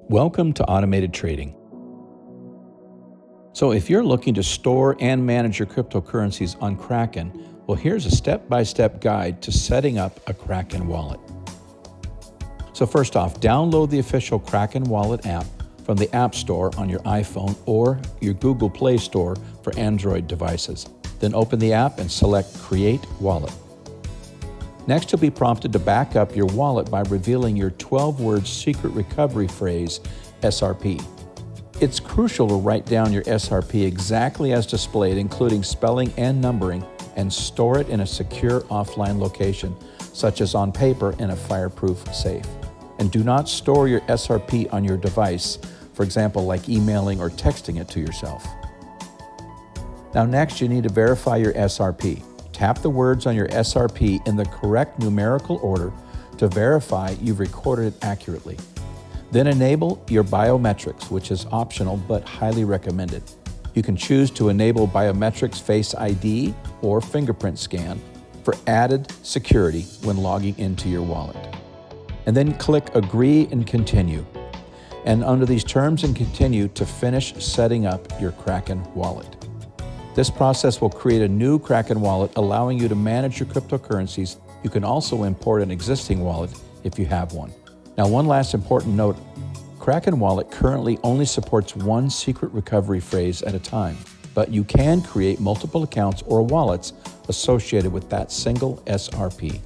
Welcome to Automated Trading. So if you're looking to store and manage your cryptocurrencies on Kraken, well, here's a step-by-step guide to setting up a Kraken wallet. So first off, download the official Kraken wallet app from the App Store on your iPhone or your Google Play Store for Android devices. Then open the app and select Create Wallet. Next, you'll be prompted to back up your wallet by revealing your 12-word secret recovery phrase, SRP. It's crucial to write down your SRP exactly as displayed, including spelling and numbering, and store it in a secure offline location, such as on paper in a fireproof safe. And do not store your SRP on your device, for example, like emailing or texting it to yourself. Now next, you need to verify your SRP. Tap the words on your SRP in the correct numerical order to verify you've recorded it accurately. Then enable your biometrics, which is optional but highly recommended. You can choose to enable biometrics Face ID or fingerprint scan for added security when logging into your wallet. And then click Agree and Continue. And under these terms and continue to finish setting up your Kraken wallet. This process will create a new Kraken wallet, allowing you to manage your cryptocurrencies. You can also import an existing wallet if you have one. Now, one last important note, Kraken wallet currently only supports one secret recovery phrase at a time, but you can create multiple accounts or wallets associated with that single SRP.